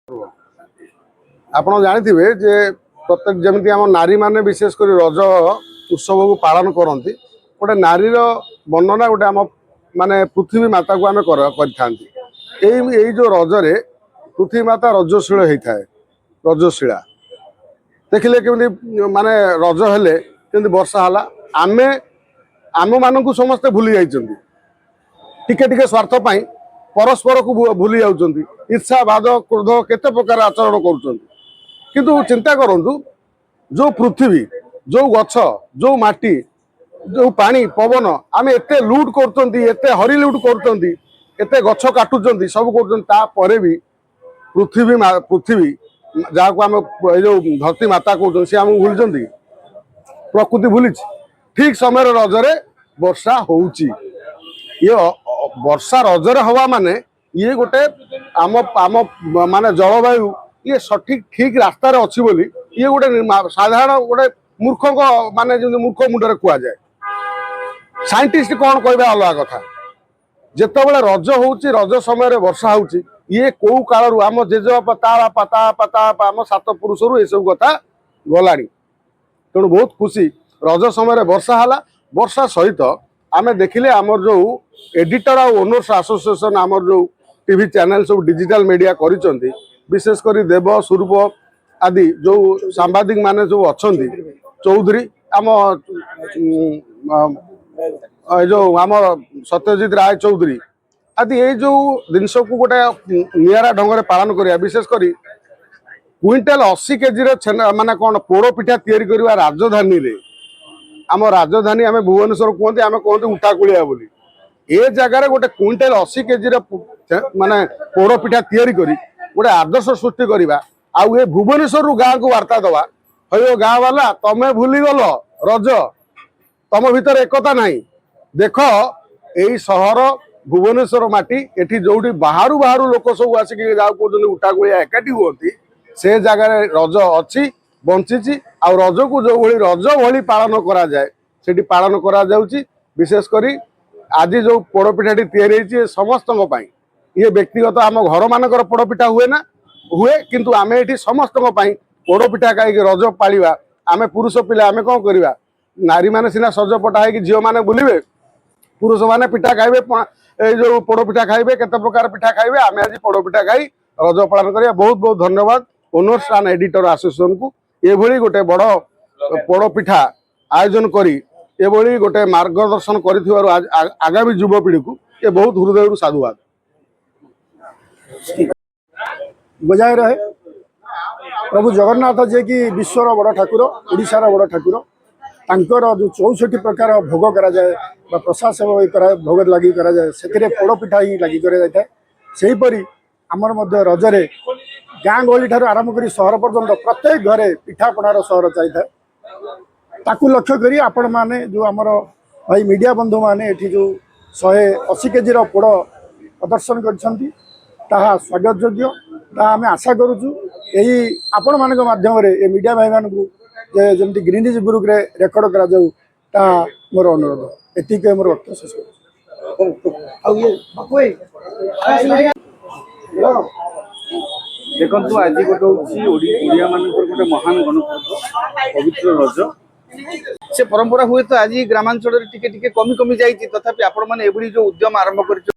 ଆପଣ ଜାଣିଥିବେ ଯେ ପ୍ରତ୍ୟେକ ଯେମିତି ଆମ ନାରୀ ମାନେ ବିଶେଷ କରି ରଜ ଉତ୍ସବକୁ ପାଳନ କରନ୍ତି, ଗୋଟେ ନାରୀର ବର୍ଣ୍ଣନା ଗୋଟେ ଆମ ମାନେ ପୃଥିବୀ ମାତାକୁ ଆମେ କରିଥାନ୍ତି। ଏଇ ଯେଉଁ ରଜରେ ପୃଥିବୀ ମାତା ରଜଶୀଳ ହେଇଥାଏ, ରଜଶୀଳା ଦେଖିଲେ କେମିତି ମାନେ ରଜ ହେଲେ କେମିତି ବର୍ଷା ହେଲା। ଆମମାନଙ୍କୁ ସମସ୍ତେ ଭୁଲି ଯାଇଛନ୍ତି, ଟିକେ ଟିକେ ସ୍ୱାର୍ଥ ପାଇଁ परस्पर को भूली जाउछन्ती, ईर्षा बाद क्रोध केते प्रकार आचरण करुछन्ती। किंतु चिंता करंतु जो पृथ्वी, जो गछ, जो माटी, जो पानी पवन आम एते लुट करछन्ती, एते हरि लुट करछन्ती, एते गछ काटुछन्ती, सब करछन्ती, ता परे भी पृथ्वी जहाँ को आम जो धरती माता कहते सी आम भूलिछन्ती, प्रकृति भूली। ठीक समय रजरे वर्षा होउची। ये वर्षा रजरे हवा माने ये गोटे आम आम माने जलवायु ये सठिक ठीक रास्ता रे अच्छी बोली ये गोटे साधारण गोटे मूर्ख माने जो मूर्ख मुंडरे कुआ जाए। साइंटिस्ट कौन कहबा अलग कथा। जेतेबेले रज होउची, रज समय रे वर्षा होउची, ये कोउ कालरू आम जेजबापा ता बापा आम सात पुरुषरू ए सब कथा गलानी। तेणु बहुत खुशी रज समय रे वर्षा हला। वर्षा सहित आमे देखिले आमर जो एडिटर और ओनर्स एसोसिएशन आमर जो टीवी चैनल सब डिजिटल मीडिया करिसंती, विशेष करी देव स्वरूप आदि जो सांबादिक माने जो अछंती, चौधरी आम जो आम सत्यजित राय चौधरी आदि ये जो जिनस को गोटे निरा ढंग से पालन करिया, विशेष करी क्विंटाल 80 केजी माने कौन पोड़ पिठा तैयारी करवा राजधानी रे, आम राजधानी आम भुवनेश्वर कहते आम कहते उठाकुलिया बोली, ए जगार गोटे क्विंटाल 80 केजी माने पोड़ पिठा तैयारी करी गोटे आदर्श सृष्टि करवा। आउ ए भुवनेश्वर गाँ को वार्ता दवा, हो गाँ वाला तमें भूली गल रज, तम भीतर एकता नहीं। देख यही सहर भुवनेश्वर माटी एठी जोटी बाहरु बाहरु लोक सब आसिक उठाकुलिया एकाठी हुअती, से जगार रज अच्छी बंची। आ रज को जो भली रज भली पालन करा जाए सेठी पालन करा जाउची। विशेष करी आज जो पोड़पिठाटी तैयारी होती समस्त ये व्यक्तिगत आम घर मानकर पोड़पिठा हुए ना हुए, किंतु आम ये समस्त पोड़पिठा कहीं रज पालिबा। आम पुरुष पिला आम कौन करवा, नारी मैंने सीना सजपटा है झील मैंने बुलवे, पुरुष मैंने पिठा खाइबे, जो पोड़पिठा खाइबे, केते प्रकार पिठा खाइबे। आम आज पोड़पिठा खाई रज पालन करिया। बहुत बहुत धन्यवाद ओनर्स एंड एडिटर एसोसिएशन को ये गोटे बड़ पोड़पिठा आयोजन करी ये गोटे मार्गदर्शन कर आगामी युवपीढ़ी को ये बहुत हृदय साधुवाद बजाय रहे। प्रभु जगन्नाथ जे कि विश्वर बड़ ठाकुर, ओडिशार बड़ ठाकुर, तांकर जो 64 प्रकार भोग करा जाए बा प्रसाद सेवा भोग लगी करा जाए, से पोड़ पिठा ही लगी कर आमर मध्य रजरे गाँ गहली ठार आरंभ कर सहर पर्यंत प्रत्येक घरे पिठापणार सहर चाहिए। ताकू लक्ष्य करी आपण माने जो आमर भाई मीडिया बंधु माने एठी जो 180 केजी पोड़ प्रदर्शन करछंती ताहा स्वागत योग्य। आम आशा करुचु यही आपण मान माध्यम ये मीडिया भाई मान जमी ग्रीनिज बुक रे रेकर्ड करा जाऊ ता मोर अनुरोध। एतिक मोर वक्तव्य शेष देखु आज गोटे ओडिया मान गोटे महान गणपर्व पवित्र रज से परंपरा हुए तो आज ग्रामांचल टिके टिके कमी कमी जाइए, तथापि आपण मैंने जो उद्यम आरंभ कर